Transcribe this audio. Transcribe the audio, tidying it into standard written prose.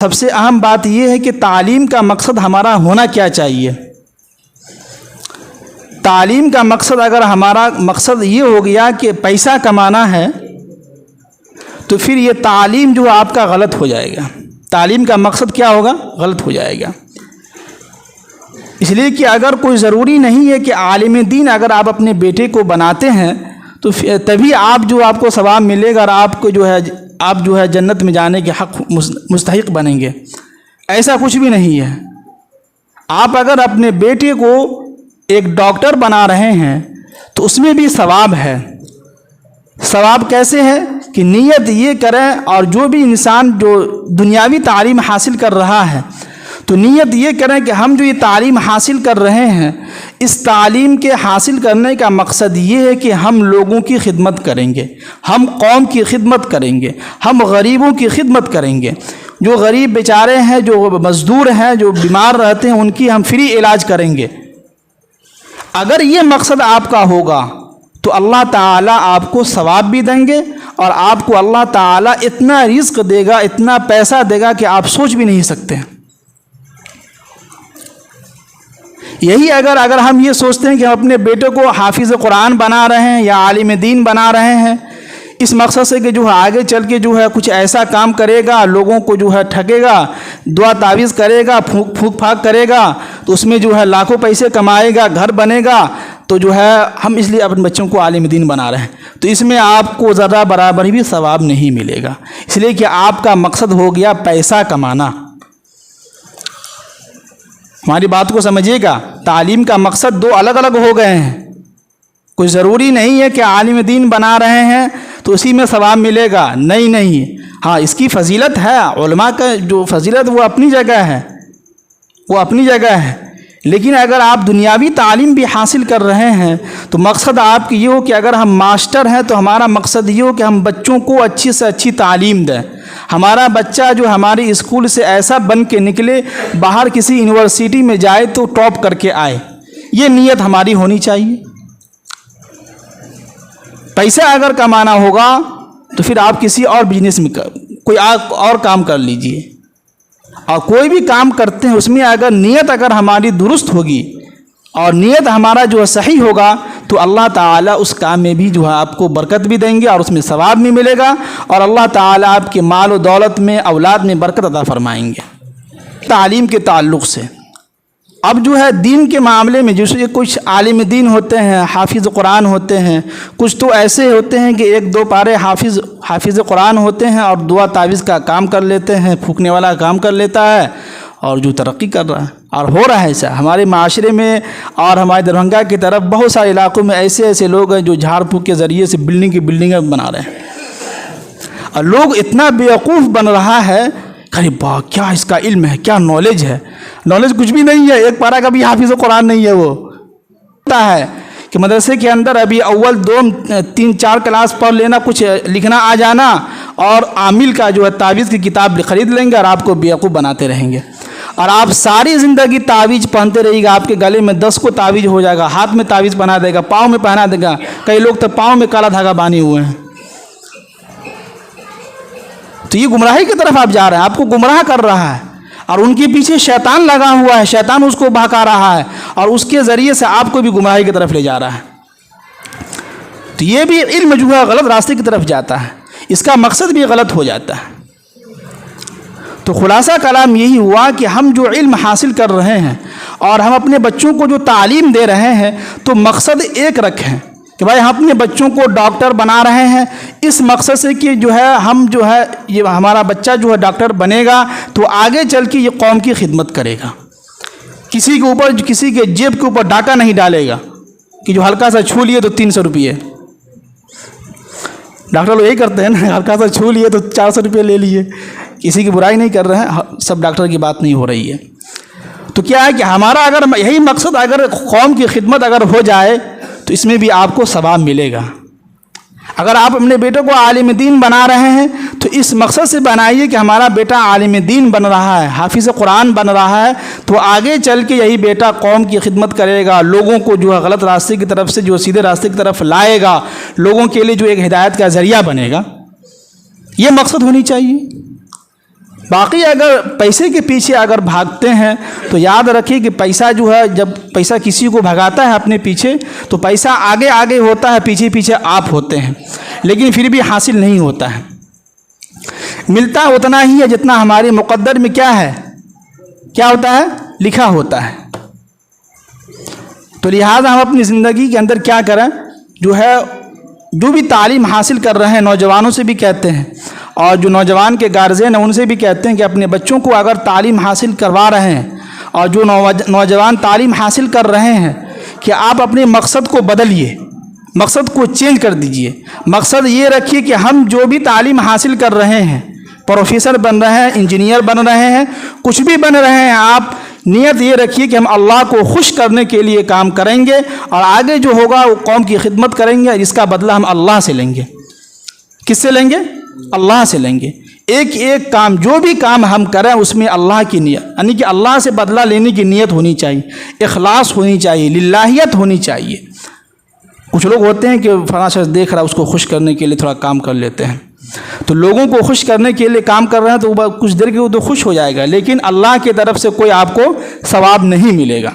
سب سے اہم بات یہ ہے کہ تعلیم کا مقصد ہمارا ہونا کیا چاہیے۔ تعلیم کا مقصد اگر ہمارا مقصد یہ ہو گیا کہ پیسہ کمانا ہے تو پھر یہ تعلیم جو آپ کا غلط ہو جائے گا۔ تعلیم کا مقصد کیا ہوگا؟ غلط ہو جائے گا۔ اس لیے کہ اگر کوئی ضروری نہیں ہے کہ عالم دین اگر آپ اپنے بیٹے کو بناتے ہیں تو تبھی آپ کو ثواب ملے گا اور آپ جو ہے جنت میں جانے کے حق مستحق بنیں گے۔ ایسا کچھ بھی نہیں ہے۔ آپ اگر اپنے بیٹے کو ایک ڈاکٹر بنا رہے ہیں تو اس میں بھی ثواب ہے۔ ثواب کیسے ہے کہ نیت یہ کریں، اور جو بھی انسان جو دنیاوی تعلیم حاصل کر رہا ہے تو نیت یہ کریں کہ ہم جو یہ تعلیم حاصل کر رہے ہیں، اس تعلیم کے حاصل کرنے کا مقصد یہ ہے کہ ہم لوگوں کی خدمت کریں گے، ہم قوم کی خدمت کریں گے، ہم غریبوں کی خدمت کریں گے۔ جو غریب بیچارے ہیں، جو مزدور ہیں، جو بیمار رہتے ہیں، ان کی ہم فری علاج کریں گے۔ اگر یہ مقصد آپ کا ہوگا تو اللہ تعالیٰ آپ کو ثواب بھی دیں گے، اور آپ کو اللہ تعالیٰ اتنا رزق دے گا، اتنا پیسہ دے گا کہ آپ سوچ بھی نہیں سکتے۔ یہی اگر ہم یہ سوچتے ہیں کہ ہم اپنے بیٹے کو حافظ قرآن بنا رہے ہیں یا عالم دین بنا رہے ہیں اس مقصد سے کہ جو ہے آگے چل کے جو ہے کچھ ایسا کام کرے گا، لوگوں کو جو ہے ٹھگے گا، دعا تعویذ کرے گا، پھونک پھاک کرے گا، تو اس میں جو ہے لاکھوں پیسے کمائے گا، گھر بنے گا، تو جو ہے ہم اس لیے اپنے بچوں کو عالم دین بنا رہے ہیں، تو اس میں آپ کو ذرہ برابر بھی ثواب نہیں ملے گا، اس لیے کہ آپ کا مقصد ہو گیا پیسہ کمانا۔ ہماری بات کو سمجھیے گا، تعلیم کا مقصد دو الگ الگ ہو گئے ہیں۔ کوئی ضروری نہیں ہے کہ عالم دین بنا رہے ہیں تو اسی میں ثواب ملے گا، نہیں۔ ہاں، اس کی فضیلت ہے، علماء کا جو فضیلت وہ اپنی جگہ ہے، لیکن اگر آپ دنیاوی تعلیم بھی حاصل کر رہے ہیں تو مقصد آپ کی یہ ہو کہ اگر ہم ماسٹر ہیں تو ہمارا مقصد یہ ہو کہ ہم بچوں کو اچھی سے اچھی تعلیم دیں، ہمارا بچہ جو ہماری اسکول سے ایسا بن کے نکلے، باہر کسی یونیورسٹی میں جائے تو ٹاپ کر کے آئے، یہ نیت ہماری ہونی چاہیے۔ پیسہ اگر کمانا ہوگا تو پھر آپ کسی اور بزنس میں کوئی اور کام کر لیجئے، اور کوئی بھی کام کرتے ہیں اس میں اگر نیت ہماری درست ہوگی اور نیت ہمارا جو صحیح ہوگا تو اللہ تعالیٰ اس کام میں بھی جو ہے آپ کو برکت بھی دیں گے اور اس میں ثواب بھی ملے گا، اور اللہ تعالیٰ آپ کے مال و دولت میں، اولاد میں برکت عطا فرمائیں گے۔ تعلیم کے تعلق سے اب جو ہے دین کے معاملے میں جیسے کچھ عالم دین ہوتے ہیں، حافظ قرآن ہوتے ہیں، کچھ تو ایسے ہوتے ہیں کہ ایک دو پارے حافظ قرآن ہوتے ہیں اور دعا تعویذ کا کام کر لیتے ہیں، پھونکنے والا کام کر لیتا ہے، اور جو ترقی کر رہا ہے اور ہو رہا ہے ایسا ہمارے معاشرے میں اور ہمارے دربھنگہ کی طرف بہت سارے علاقوں میں ایسے لوگ ہیں جو جھاڑ پھونک کے ذریعے سے بلڈنگ کی بلڈنگیں بنا رہے ہیں، اور لوگ اتنا بیوقوف بن رہا ہے کہ با کیا اس کا علم ہے، کیا نالج ہے۔ نالج کچھ بھی نہیں ہے، ایک پارا کا بھی حافظ قرآن نہیں ہے۔ وہ ہوتا ہے کہ مدرسے کے اندر ابھی اول 2 3 4 کلاس پڑھ لینا، کچھ لکھنا آ جانا، اور عامل کا جو ہے تعویذ کی کتاب خرید لیں گے اور آپ کو بیوقوف بناتے رہیں گے، اور آپ ساری زندگی تعویذ پہنتے رہیے گا۔ آپ کے گلے میں 10 کو تعویذ ہو جائے گا، ہاتھ میں تعویذ بنا دے گا، پاؤں میں پہنا دے گا، کئی لوگ تو پاؤں میں کالا دھاگا باندھے ہوئے ہیں۔ تو یہ گمراہی کی طرف آپ جا رہے ہیں، آپ کو گمراہ کر رہا ہے، اور ان کے پیچھے شیطان لگا ہوا ہے، شیطان اس کو بہکا رہا ہے اور اس کے ذریعے سے آپ کو بھی گمراہی کی طرف لے جا رہا ہے۔ تو یہ بھی علم جو ہے غلط راستے کی طرف جاتا ہے، اس کا مقصد بھی غلط ہو جاتا ہے۔ تو خلاصہ کلام یہی ہوا کہ ہم جو علم حاصل کر رہے ہیں اور ہم اپنے بچوں کو جو تعلیم دے رہے ہیں تو مقصد ایک رکھیں کہ بھائی ہم اپنے بچوں کو ڈاکٹر بنا رہے ہیں، اس مقصد سے کہ جو ہے ہم جو ہے یہ ہمارا بچہ جو ہے ڈاکٹر بنے گا تو آگے چل کے یہ قوم کی خدمت کرے گا، کسی کے اوپر کسی کے جیب کے اوپر ڈاکہ نہیں ڈالے گا کہ جو ہلکا سا چھو لیے تو 300 روپئے۔ ڈاکٹر لوگ یہی کرتے ہیں نا، ہلکا سا چھو لیے تو 400 روپئے لے لیے۔ کسی کی برائی نہیں کر رہے ہیں، سب ڈاکٹر کی بات نہیں ہو رہی ہے۔ تو کیا ہے کہ ہمارا اگر یہی مقصد اگر قوم کی خدمت اگر ہو جائے تو اس میں بھی آپ کو ثواب ملے گا۔ اگر آپ اپنے بیٹے کو عالم دین بنا رہے ہیں تو اس مقصد سے بنائیے کہ ہمارا بیٹا عالم دین بن رہا ہے، حافظ قرآن بن رہا ہے، تو آگے چل کے یہی بیٹا قوم کی خدمت کرے گا، لوگوں کو جو ہے غلط راستے کی طرف سے جو سیدھے راستے کی طرف لائے گا، لوگوں کے لیے جو ایک ہدایت کا ذریعہ بنے گا۔ یہ مقصد ہونی چاہیے۔ باقی اگر پیسے کے پیچھے اگر بھاگتے ہیں تو یاد رکھیے کہ پیسہ جو ہے، جب پیسہ کسی کو بھگاتا ہے اپنے پیچھے تو پیسہ آگے آگے ہوتا ہے، پیچھے پیچھے آپ ہوتے ہیں، لیکن پھر بھی حاصل نہیں ہوتا ہے۔ ملتا اتنا ہی ہے جتنا ہمارے مقدر میں کیا ہے، کیا ہوتا ہے، لکھا ہوتا ہے۔ تو لہٰذا ہم اپنی زندگی کے اندر کیا کریں، جو بھی تعلیم حاصل کر رہے ہیں نوجوانوں سے بھی کہتے ہیں، اور جو نوجوان کے گارجین ہیں ان سے بھی کہتے ہیں کہ اپنے بچوں کو اگر تعلیم حاصل کروا رہے ہیں، اور جو نوجوان تعلیم حاصل کر رہے ہیں، کہ آپ اپنے مقصد کو بدلیے، مقصد کو چینج کر دیجئے۔ مقصد یہ رکھیے کہ ہم جو بھی تعلیم حاصل کر رہے ہیں، پروفیسر بن رہے ہیں، انجینئر بن رہے ہیں، کچھ بھی بن رہے ہیں، آپ نیت یہ رکھیے کہ ہم اللہ کو خوش کرنے کے لیے کام کریں گے، اور آگے جو ہوگا وہ قوم کی خدمت کریں گے، جس کا بدلہ ہم اللہ سے لیں گے۔ کس سے لیں گے؟ اللہ سے لیں گے۔ ایک ایک کام، جو بھی کام ہم کریں اس میں اللہ کی نیت، یعنی کہ اللہ سے بدلہ لینے کی نیت ہونی چاہیے، اخلاص ہونی چاہیے، للہیت ہونی چاہیے۔ کچھ لوگ ہوتے ہیں کہ فلاں شخص دیکھ رہا ہے، اس کو خوش کرنے کے لیے تھوڑا کام کر لیتے ہیں، تو لوگوں کو خوش کرنے کے لیے کام کر رہے ہیں تو کچھ دیر کے وہ تو خوش ہو جائے گا، لیکن اللہ کی طرف سے کوئی آپ کو ثواب نہیں ملے گا۔